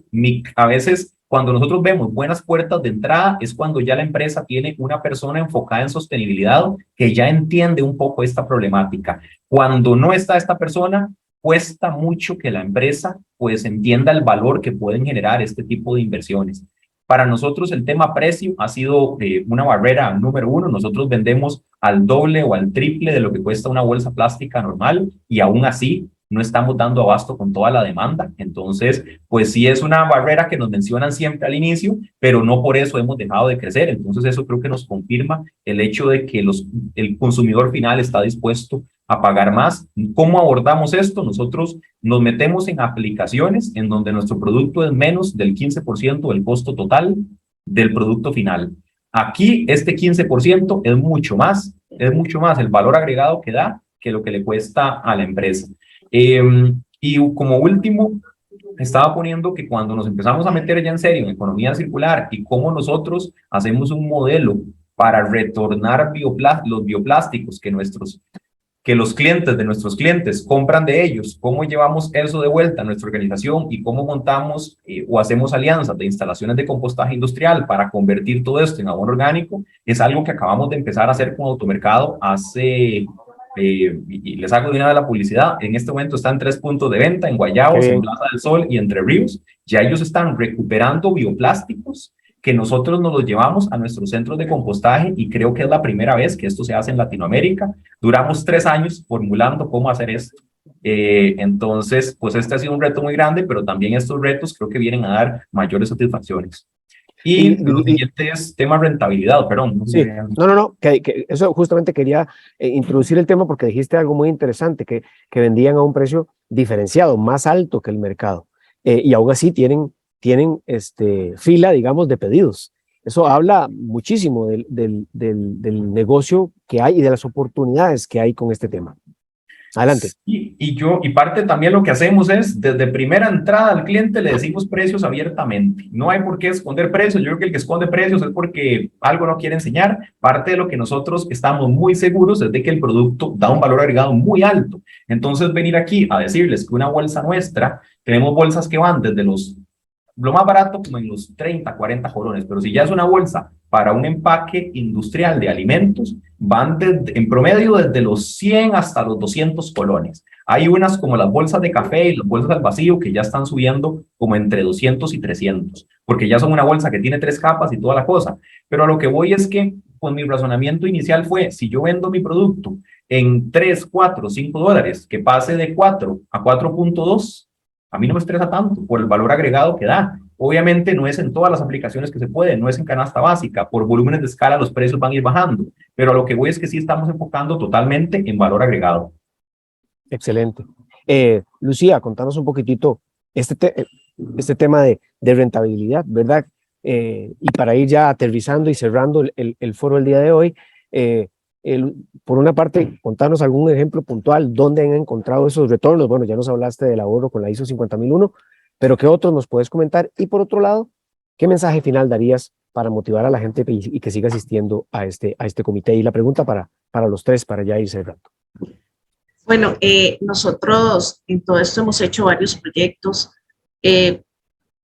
a veces Cuando nosotros vemos buenas puertas de entrada, es cuando ya la empresa tiene una persona enfocada en sostenibilidad que ya entiende un poco esta problemática. Cuando no está esta persona, cuesta mucho que la empresa pues entienda el valor que pueden generar este tipo de inversiones. Para nosotros el tema precio ha sido una barrera número uno. Nosotros vendemos al doble o al triple de lo que cuesta una bolsa plástica normal y aún así no estamos dando abasto con toda la demanda. Entonces, pues sí es una barrera que nos mencionan siempre al inicio, pero no por eso hemos dejado de crecer. Entonces eso creo que nos confirma el hecho de que el consumidor final está dispuesto a pagar más. ¿Cómo abordamos esto? Nosotros nos metemos en aplicaciones en donde nuestro producto es menos del 15% del costo total del producto final. Aquí este 15% es mucho más el valor agregado que da que lo que le cuesta a la empresa. Y como último, estaba poniendo que cuando nos empezamos a meter ya en serio en economía circular y cómo nosotros hacemos un modelo para retornar los bioplásticos que los clientes de nuestros clientes compran de ellos, cómo llevamos eso de vuelta a nuestra organización y cómo montamos o hacemos alianzas de instalaciones de compostaje industrial para convertir todo esto en abono orgánico, es algo que acabamos de empezar a hacer con Automercado hace, y les hago de una vez la publicidad, en este momento están 3 puntos de venta, en Guayabos, en Plaza del Sol y Entre Ríos. Ya ellos están recuperando bioplásticos que nosotros nos los llevamos a nuestros centros de compostaje y creo que es la primera vez que esto se hace en Latinoamérica. Duramos 3 años formulando cómo hacer esto. Entonces, pues este ha sido un reto muy grande, pero también estos retos creo que vienen a dar mayores satisfacciones. Y lo siguiente es tema rentabilidad, perdón. Sí, no, que eso justamente quería introducir el tema porque dijiste algo muy interesante, que vendían a un precio diferenciado, más alto que el mercado, y aún así tienen fila, digamos, de pedidos. Eso habla muchísimo del negocio que hay y de las oportunidades que hay con este tema. Adelante. Y parte también lo que hacemos es, desde primera entrada al cliente le decimos precios abiertamente. No hay por qué esconder precios. Yo creo que el que esconde precios es porque algo no quiere enseñar. Parte de lo que nosotros estamos muy seguros es de que el producto da un valor agregado muy alto. Entonces, venir aquí a decirles que una bolsa nuestra, tenemos bolsas que van desde lo más barato como en los 30, 40 colones, pero si ya es una bolsa para un empaque industrial de alimentos, van en promedio desde los 100 hasta los 200 colones. Hay unas como las bolsas de café y las bolsas al vacío que ya están subiendo como entre 200 y 300, porque ya son una bolsa que tiene 3 capas y toda la cosa. Pero a lo que voy es que, pues mi razonamiento inicial fue, si yo vendo mi producto en 3, 4, 5 dólares, que pase de 4 a 4.2, a mí no me estresa tanto por el valor agregado que da. Obviamente no es en todas las aplicaciones que se puede, no es en canasta básica, por volúmenes de escala los precios van a ir bajando, pero a lo que voy es que sí estamos enfocando totalmente en valor agregado. Excelente. Lucía, contanos un poquitito este tema de rentabilidad, ¿verdad? Y para ir ya aterrizando y cerrando el foro del día de hoy, por una parte, contanos algún ejemplo puntual, dónde han encontrado esos retornos. Bueno, ya nos hablaste del ahorro con la ISO 50001, pero ¿qué otros nos puedes comentar? Y por otro lado, ¿qué mensaje final darías para motivar a la gente y que siga asistiendo a este comité? Y la pregunta para los tres, para ya ir cerrando. Bueno, nosotros en todo esto hemos hecho varios proyectos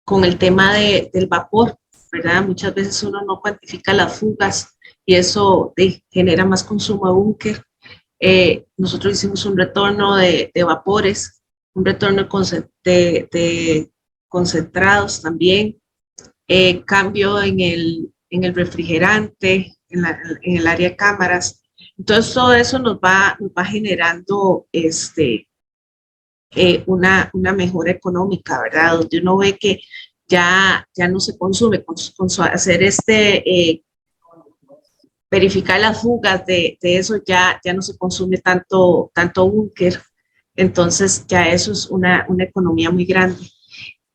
con el tema del vapor, ¿verdad? Muchas veces uno no cuantifica las fugas y eso genera más consumo de búnker. Nosotros hicimos un retorno de vapores, un retorno de concentrados también, cambio en el refrigerante, en el área de cámaras. Entonces todo eso nos va generando una mejora económica, ¿verdad? Donde uno ve que ya no se consume, hacer verificar las fugas de eso ya no se consume tanto búnker, entonces ya eso es una economía muy grande.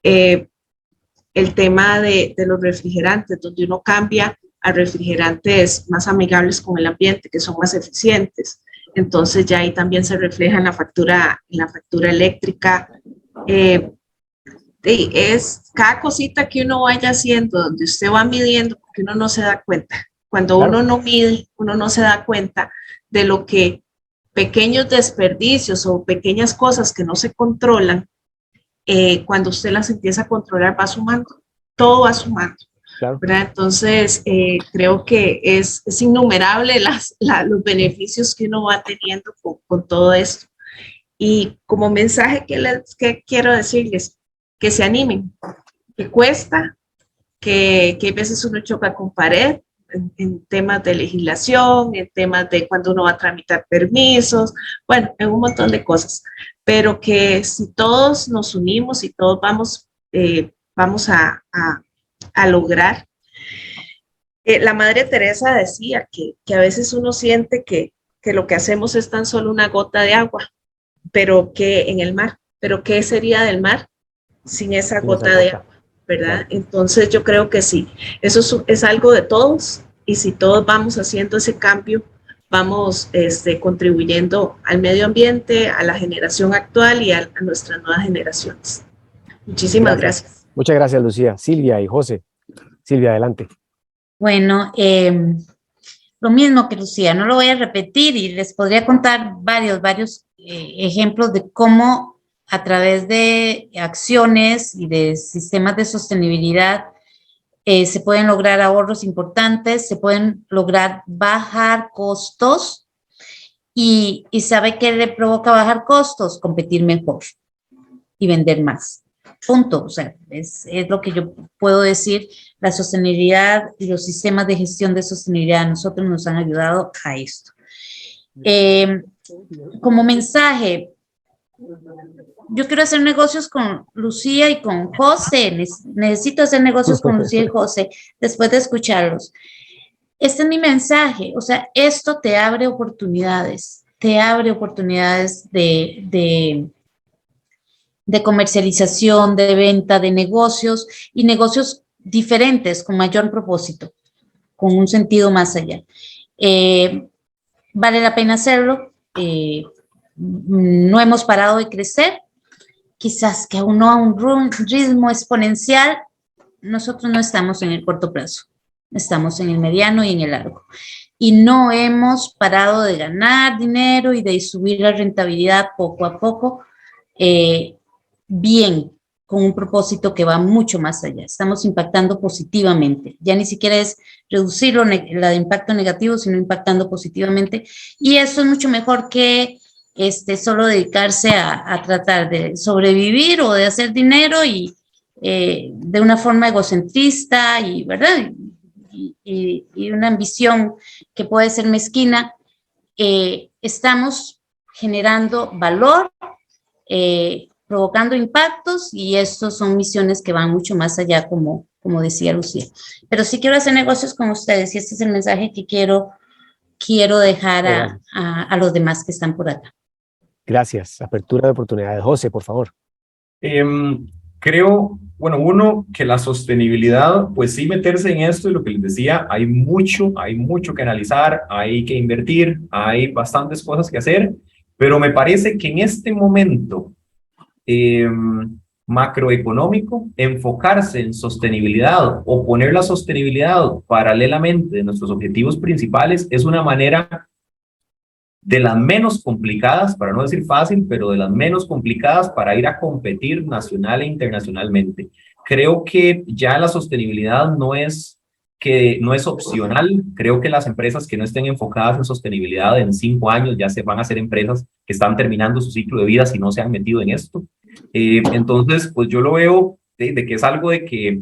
El tema de los refrigerantes, donde uno cambia a refrigerantes más amigables con el ambiente, que son más eficientes, entonces ya ahí también se refleja en la factura eléctrica. Es cada cosita que uno vaya haciendo, donde usted va midiendo, porque uno no se da cuenta. Cuando claro, uno no mide, uno no se da cuenta de lo que pequeños desperdicios o pequeñas cosas que no se controlan, cuando usted las empieza a controlar va sumando. todo va sumando. Claro. ¿Verdad? Entonces, creo que es innumerable los beneficios que uno va teniendo con todo esto. Y como mensaje que quiero decirles, que se animen, que cuesta, que a veces uno choca con pared en temas de legislación, en temas de cuando uno va a tramitar permisos, bueno, en un montón de cosas, pero que si todos nos unimos y todos vamos a lograr. La Madre Teresa decía que a veces uno siente que lo que hacemos es tan solo una gota de agua, pero que en el mar, pero ¿qué sería del mar sin esa gota de agua? ¿Verdad? Claro. Entonces yo creo que sí, eso es algo de todos, y si todos vamos haciendo ese cambio, vamos contribuyendo al medio ambiente, a la generación actual y a nuestras nuevas generaciones. Muchísimas gracias. Muchas gracias, Lucía. Silvia y José. Silvia, adelante. Bueno, lo mismo que Lucía, no lo voy a repetir y les podría contar varios ejemplos de cómo a través de acciones y de sistemas de sostenibilidad se pueden lograr ahorros importantes, se pueden lograr bajar costos y ¿sabe qué le provoca bajar costos? Competir mejor y vender más. Punto. O sea, es lo que yo puedo decir. La sostenibilidad y los sistemas de gestión de sostenibilidad a nosotros nos han ayudado a esto. Como mensaje, yo quiero hacer negocios con Lucía y con José. Necesito hacer negocios con Lucía y José después de escucharlos. Este es mi mensaje. O sea, esto te abre oportunidades de comercialización, de venta, de negocios y negocios diferentes con mayor propósito, con un sentido más allá. Vale la pena hacerlo. No hemos parado de crecer. Quizás que aún no a un ritmo exponencial. Nosotros no estamos en el corto plazo. Estamos en el mediano y en el largo. Y no hemos parado de ganar dinero y de subir la rentabilidad poco a poco. Bien, con un propósito que va mucho más allá. Estamos impactando positivamente. Ya ni siquiera es reducir el impacto negativo, sino impactando positivamente. Y eso es mucho mejor que solo dedicarse a tratar de sobrevivir o de hacer dinero y de una forma egocentrista y, ¿verdad? Y una ambición que puede ser mezquina. Estamos generando valor, provocando impactos, y estos son misiones que van mucho más allá, como decía Lucía. Pero sí quiero hacer negocios con ustedes, y este es el mensaje que quiero dejar a los demás que están por acá. Gracias. Apertura de oportunidades. José, por favor. Creo, bueno, uno, que la sostenibilidad, pues sí, meterse en esto, y lo que les decía, hay mucho que analizar, hay que invertir, hay bastantes cosas que hacer, pero me parece que en este momento macroeconómico, enfocarse en sostenibilidad o poner la sostenibilidad paralelamente de nuestros objetivos principales es una manera de las menos complicadas, para no decir fácil, pero de las menos complicadas para ir a competir nacional e internacionalmente. Creo que ya la sostenibilidad no es opcional. Creo que las empresas que no estén enfocadas en sostenibilidad en 5 años ya se van a ser empresas que están terminando su ciclo de vida si no se han metido en esto. Entonces, pues yo lo veo de que es algo de que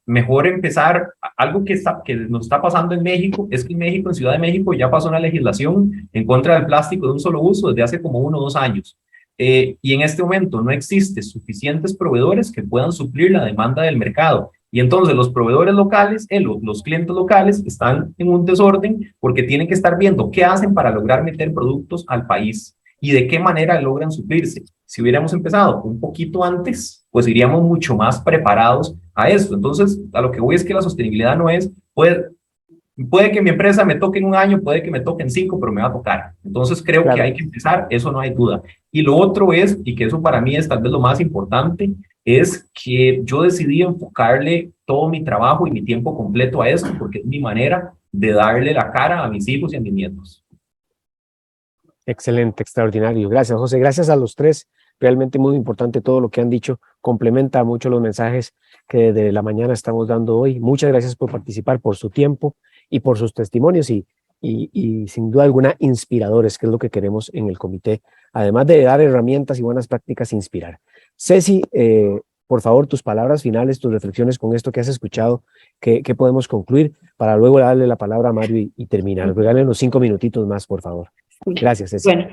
mejor empezar. Algo que nos está pasando en México es que en México, en Ciudad de México, ya pasó una legislación en contra del plástico de un solo uso desde hace como 1 o 2 años. Y en este momento no existen suficientes proveedores que puedan suplir la demanda del mercado. Y entonces los proveedores locales, los clientes locales están en un desorden porque tienen que estar viendo qué hacen para lograr meter productos al país y de qué manera logran suplirse. Si hubiéramos empezado un poquito antes, pues iríamos mucho más preparados a esto. Entonces, a lo que voy es que la sostenibilidad no es, puede que mi empresa me toque en 1 año, puede que me toque en 5, pero me va a tocar. Entonces creo que hay que empezar, eso no hay duda. Y lo otro es, y que eso para mí es tal vez lo más importante, es que yo decidí enfocarle todo mi trabajo y mi tiempo completo a esto, porque es mi manera de darle la cara a mis hijos y a mis nietos. Excelente, extraordinario. Gracias, José. Gracias a los 3 realmente muy importante todo lo que han dicho, complementa mucho los mensajes que desde la mañana estamos dando hoy. Muchas gracias por participar, por su tiempo y por sus testimonios y sin duda alguna inspiradores, que es lo que queremos en el comité, además de dar herramientas y buenas prácticas, inspirar. Ceci, por favor, tus palabras finales, tus reflexiones con esto que has escuchado, ¿qué podemos concluir para luego darle la palabra a Mario y terminar? Regálenos 5 minutitos más, por favor. Gracias, Ceci. Bueno,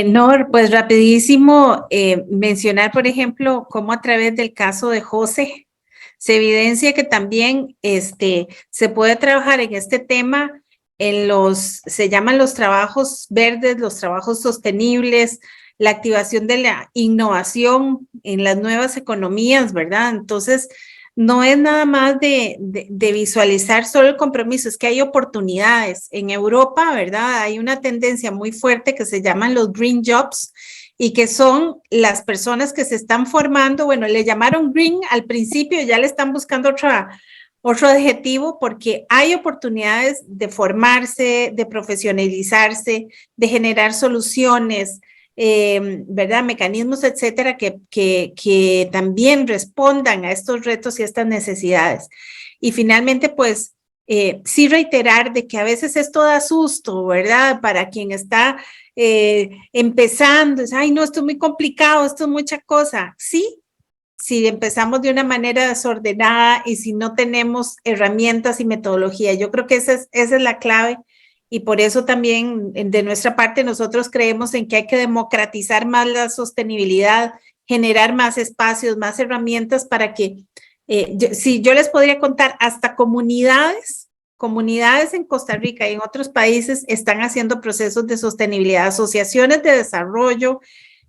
no, pues rapidísimo mencionar, por ejemplo, cómo a través del caso de José se evidencia que también se puede trabajar en este tema se llaman los trabajos verdes, los trabajos sostenibles, la activación de la innovación en las nuevas economías, ¿verdad? Entonces, no es nada más de visualizar solo el compromiso, es que hay oportunidades. En Europa, ¿verdad? Hay una tendencia muy fuerte que se llaman los green jobs y que son las personas que se están formando, bueno, le llamaron green al principio, ya le están buscando otro adjetivo porque hay oportunidades de formarse, de profesionalizarse, de generar soluciones, ¿verdad? Mecanismos, etcétera, que también respondan a estos retos y a estas necesidades. Y finalmente, pues, sí reiterar de que a veces esto da susto, ¿verdad? Para quien está empezando, es, ay, no, esto es muy complicado, esto es mucha cosa. Sí, si empezamos de una manera desordenada y si no tenemos herramientas y metodología. Yo creo que esa es la clave. Y por eso también de nuestra parte nosotros creemos en que hay que democratizar más la sostenibilidad, generar más espacios, más herramientas para que, yo les podría contar, hasta comunidades en Costa Rica y en otros países están haciendo procesos de sostenibilidad, asociaciones de desarrollo,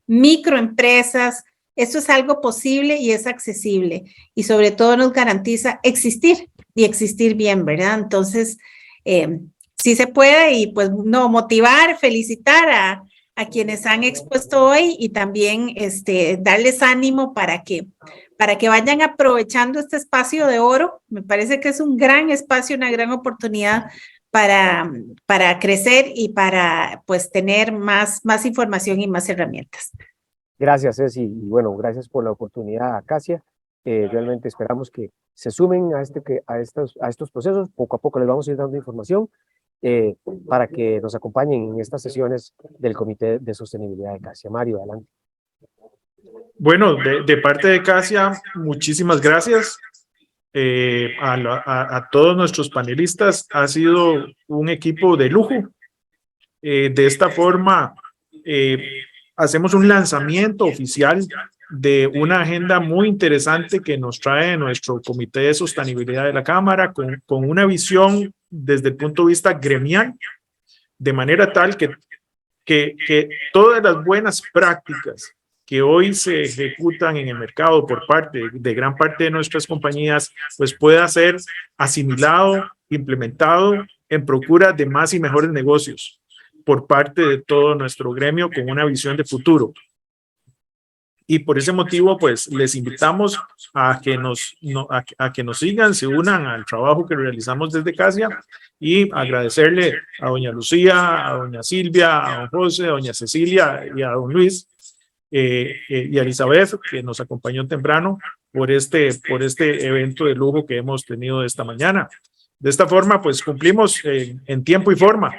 microempresas. Esto es algo posible y es accesible y sobre todo nos garantiza existir y existir bien, ¿verdad? Entonces, sí se puede y pues no, motivar, felicitar a quienes han expuesto hoy y también darles ánimo para que vayan aprovechando este espacio de oro. Me parece que es un gran espacio, una gran oportunidad para crecer y para pues tener más información y más herramientas. Gracias, Ceci, y bueno, gracias por la oportunidad, Acacia. Realmente esperamos que se sumen a estos procesos. Poco a poco les vamos a ir dando información para que nos acompañen en estas sesiones del Comité de Sostenibilidad de Casia. Mario, adelante. Bueno, de parte de Casia, muchísimas gracias a todos nuestros panelistas. Ha sido un equipo de lujo. De esta forma, hacemos un lanzamiento oficial de una agenda muy interesante que nos trae nuestro Comité de Sostenibilidad de la Cámara con una visión desde el punto de vista gremial, de manera tal que todas las buenas prácticas que hoy se ejecutan en el mercado por parte de gran parte de nuestras compañías, pues pueda ser asimilado, implementado en procura de más y mejores negocios por parte de todo nuestro gremio con una visión de futuro. Y por ese motivo, pues les invitamos a que nos sigan, se unan al trabajo que realizamos desde Casia y agradecerle a doña Lucía, a doña Silvia, a don José, a doña Cecilia y a don Luis y a Elizabeth, que nos acompañó temprano por este evento de lujo que hemos tenido esta mañana. De esta forma, pues cumplimos en tiempo y forma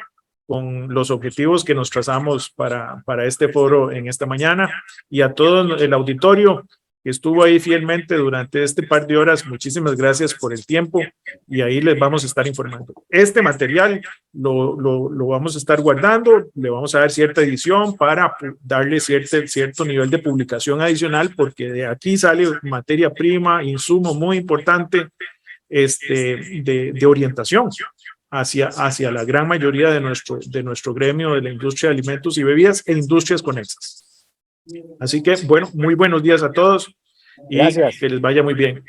con los objetivos que nos trazamos para este foro en esta mañana, y a todo el auditorio que estuvo ahí fielmente durante este par de horas, muchísimas gracias por el tiempo y ahí les vamos a estar informando. Este material lo vamos a estar guardando, le vamos a dar cierta edición para darle cierto nivel de publicación adicional, porque de aquí sale materia prima, insumo muy importante de orientación hacia la gran mayoría de nuestro gremio de la industria de alimentos y bebidas e industrias conexas. Así que, bueno, muy buenos días a todos y gracias. que les vaya muy bien.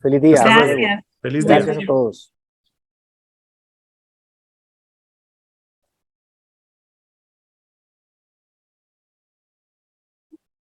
Feliz día. Hasta luego. Gracias. Feliz día. Gracias a todos.